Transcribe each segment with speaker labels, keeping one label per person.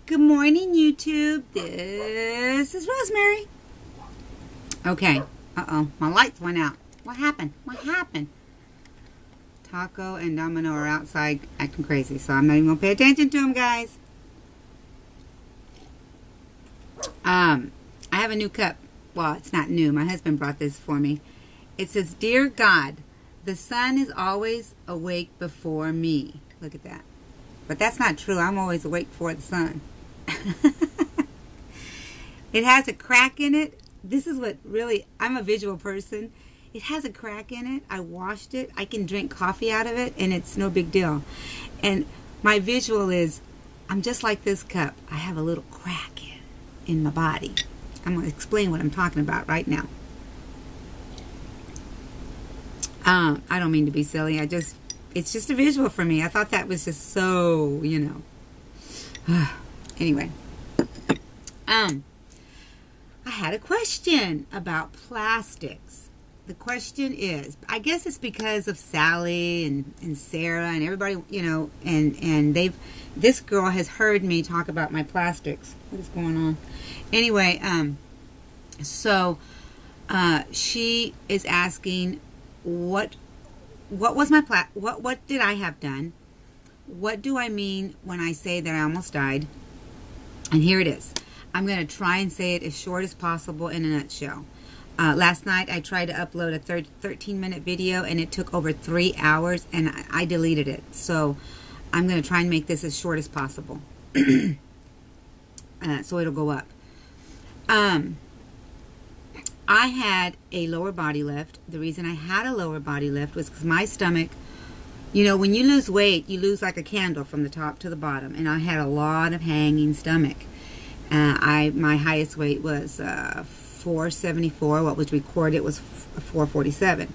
Speaker 1: Good morning, YouTube. This is Rosemary. Okay. Uh-oh. My lights went out. What happened? What happened? Taco and Domino are outside acting crazy, so I'm not even going to pay attention to them, guys. I have a new cup. Well, it's not new. My husband brought this for me. It says, "Dear God, the sun is always awake before me." Look at that. But that's not true. I'm always awake before the sun. It has a crack in it. This is what really, I'm a visual person. It has a crack in it. I washed it. I can drink coffee out of it, and it's no big deal. And my visual is, I'm just like this cup. I have a little crack in my body. I'm going to explain what I'm talking about right now. I don't mean to be silly. It's just a visual for me. I thought that was just so, you know. Anyway. I had a question about plastics. The question is, I guess it's because of Sally and Sarah and everybody, you know, and this girl has heard me talk about my plastics. What is going on? Anyway, so she is asking what was my what did I have done? What do I mean when I say that I almost died? And here it is. I'm going to try and say it as short as possible in a nutshell. Last night I tried to upload a 13-minute video and it took over 3 hours and I deleted it. So I'm going to try and make this as short as possible. So it'll go up. I had a lower body lift. The reason I had a lower body lift was because my stomach, you know, when you lose weight, you lose like a candle from the top to the bottom. And I had a lot of hanging stomach. My highest weight was 474. What was recorded was 447.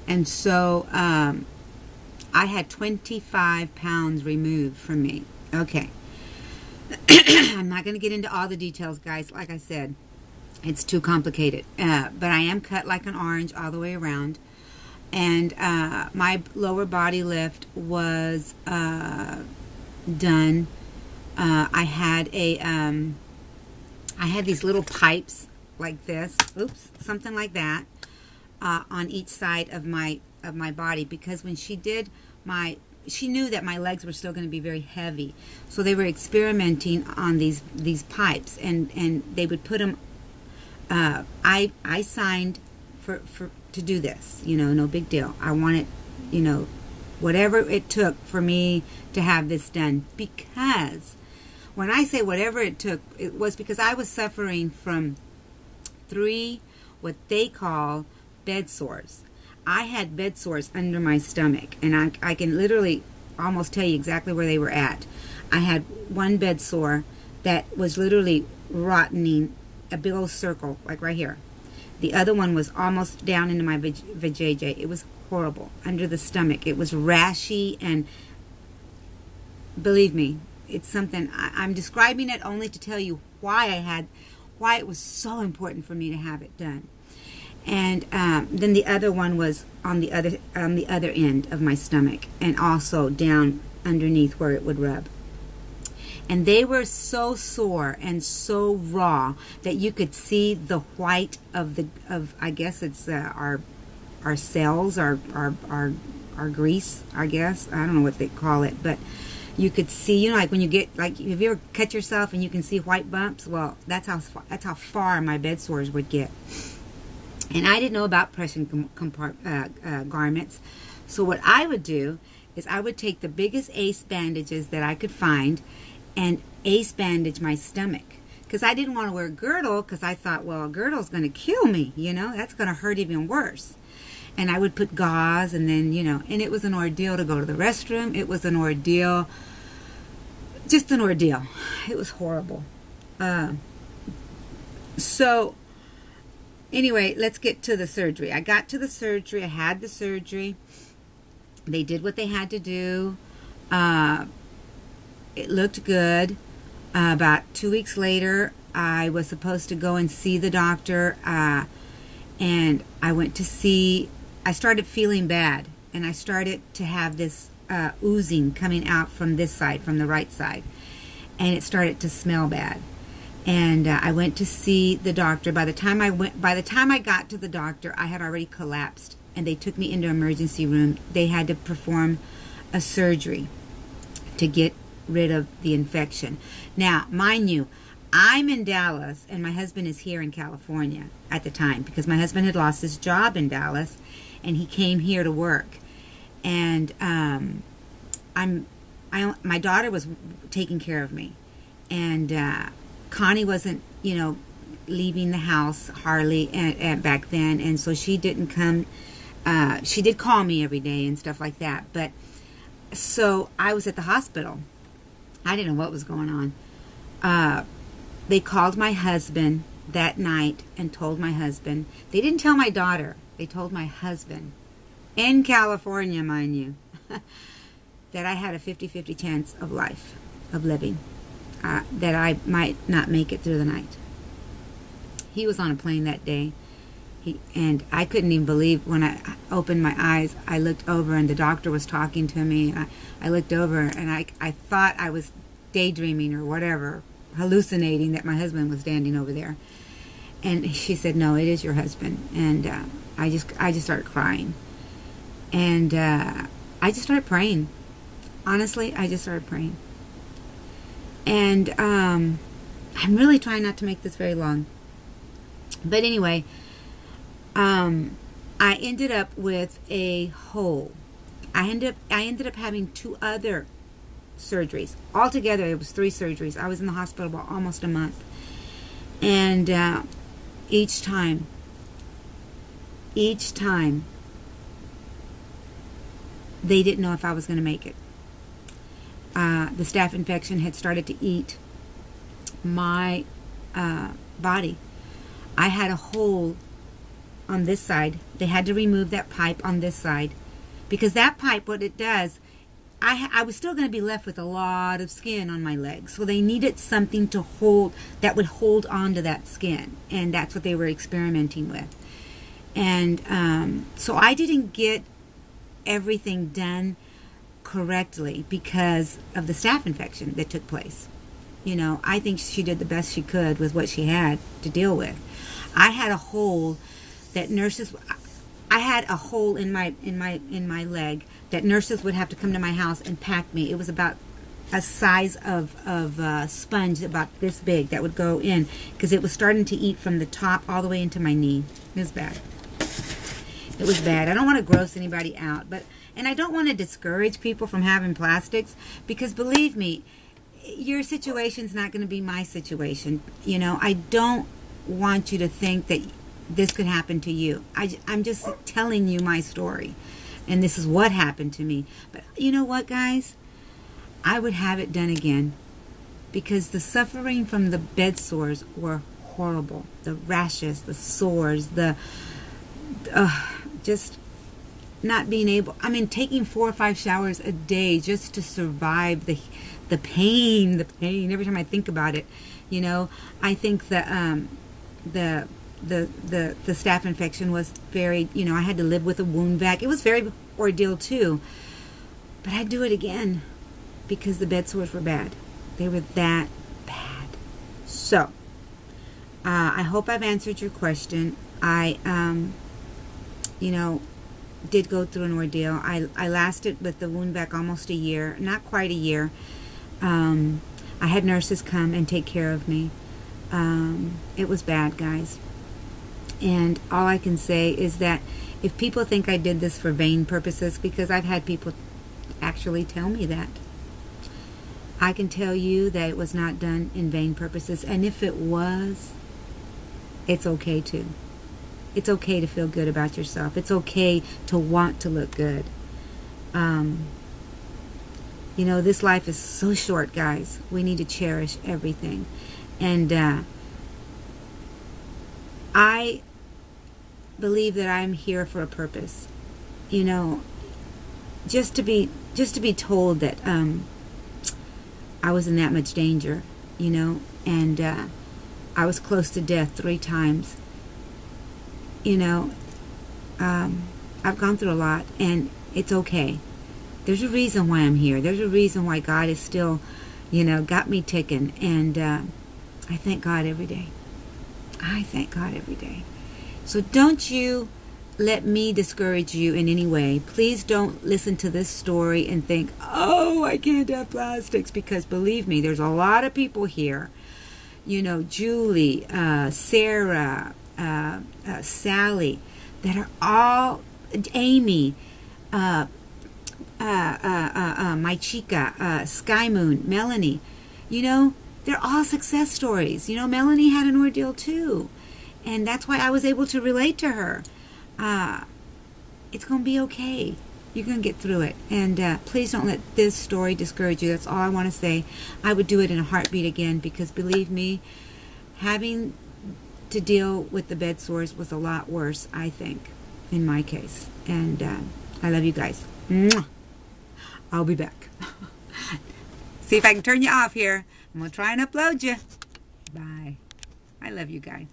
Speaker 1: And so I had 25 pounds removed from me. Okay. I'm not going to get into all the details, guys. Like I said, it's too complicated. But I am cut like an orange all the way around. And my lower body lift was done. I had these little pipes like this, oops, something like that, on each side of my body, because when she did she knew that my legs were still going to be very heavy, so they were experimenting on these pipes, and they would put them. I signed to do this, you know, no big deal. I wanted, you know, whatever it took for me to have this done, because when I say whatever it took, it was because I was suffering from 3 what they call bed sores. I had bed sores under my stomach, and I can literally almost tell you exactly where they were at. I had one bed sore that was literally rotting a big old circle, like right here. The other one was almost down into my vajayjay. It was horrible under the stomach. It was rashy, and believe me, it's something. I'm describing it only to tell you why it was so important for me to have it done. And then the other one was on the other end of my stomach, and also down underneath where it would rub. And they were so sore and so raw that you could see the white of I guess it's our cells, our grease, I guess. I don't know what they call it, but you could see, you know, like when you get, like, have you ever cut yourself and you can see white bumps? Well, that's how far my bed sores would get. And I didn't know about pressure garments. So what I would do is I would take the biggest ace bandages that I could find and ace bandage my stomach. Because I didn't want to wear a girdle, because I thought, well, a girdle's going to kill me, you know, that's going to hurt even worse. And I would put gauze, and then, you know, and it was an ordeal to go to the restroom. It was an ordeal, just an ordeal. It was horrible. So, anyway, let's get to the surgery. I got to the surgery. I had the surgery. They did what they had to do. It looked good. About 2 weeks later, I was supposed to go and see the doctor, and I went to see. I started feeling bad, and I started to have this oozing coming out from this side, from the right side. and it started to smell bad. And I went to see the doctor. By the time I got to the doctor, I had already collapsed, and they took me into emergency room. They had to perform a surgery to get rid of the infection. Now, mind you, I'm in Dallas, and my husband is here in California at the time, because my husband had lost his job in Dallas, and he came here to work. And my daughter was taking care of me, and Connie wasn't, leaving the house hardly back then, and so she didn't come. She did call me every day and stuff like that, but so I was at the hospital. I didn't know what was going on. They called my husband that night and told my husband. They didn't tell my daughter. They told my husband, in California, mind you, that I had a 50-50 chance of living, that I might not make it through the night. He was on a plane that day, and I couldn't even believe when I opened my eyes. I looked over, and the doctor was talking to me, and I looked over, and I thought I was daydreaming or whatever, hallucinating that my husband was standing over there. And she said, "No, it is your husband." And I just started crying, and I just started praying. Honestly, I just started praying. And I'm really trying not to make this very long. But anyway, I ended up with a hole. I ended up having 2 other surgeries. Altogether, it was 3 surgeries. I was in the hospital for almost a month. And each time, they didn't know if I was going to make it. The staph infection had started to eat my body. I had a hole on this side. They had to remove that pipe on this side, because that pipe, what it does, I was still going to be left with a lot of skin on my legs. So they needed something to hold, that would hold on to that skin. And that's what they were experimenting with. And so I didn't get everything done correctly because of the staph infection that took place. I think she did the best she could with what she had to deal with. I had a hole that nurses... I had a hole in my leg that nurses would have to come to my house and pack me. It was about a size of sponge, about this big, that would go in, because it was starting to eat from the top all the way into my knee. It was bad. It was bad. I don't want to gross anybody out, and I don't want to discourage people from having plastics, because believe me, your situation's not going to be my situation. I don't want you to think that this could happen to you. I'm just telling you my story, and this is what happened to me. But you know what, guys? I would have it done again, because the suffering from the bed sores were horrible. The rashes, the sores, just not being able... taking 4 or 5 showers a day just to survive the pain. Every time I think about it, I think that the staph infection was very, I had to live with a wound vac. It was very ordeal too, but I'd do it again, because the bed sores were bad. They were that bad. So I hope I've answered your question. I did go through an ordeal. I lasted with the wound vac almost a year, not quite a year. I had nurses come and take care of me. It was bad, guys. And all I can say is that if people think I did this for vain purposes, because I've had people actually tell me that, I can tell you that it was not done in vain purposes. And if it was, it's okay too. It's okay to feel good about yourself. It's okay to want to look good. This life is so short, guys. We need to cherish everything. And I believe that I'm here for a purpose. Just to be told that I was in that much danger, and I was close to death 3 times. I've gone through a lot, and it's okay. There's a reason why I'm here. There's a reason why God is still, got me ticking. And I thank God every day. I thank God every day. So don't you let me discourage you in any way. Please don't listen to this story and think, oh, I can't have plastics, because believe me, there's a lot of people here, Julie, Sarah, Sally, that are all, Amy, my chica, Sky Moon, Melanie, they're all success stories. Melanie had an ordeal too, and that's why I was able to relate to her. It's going to be okay. You're going to get through it. And please don't let this story discourage you. That's all I want to say. I would do it in a heartbeat again, because believe me, having to deal with the bed sores was a lot worse, I think, in my case. And I love you guys. Mwah. I'll be back. See if I can turn you off here. I'm going to try and upload you. Bye. I love you guys.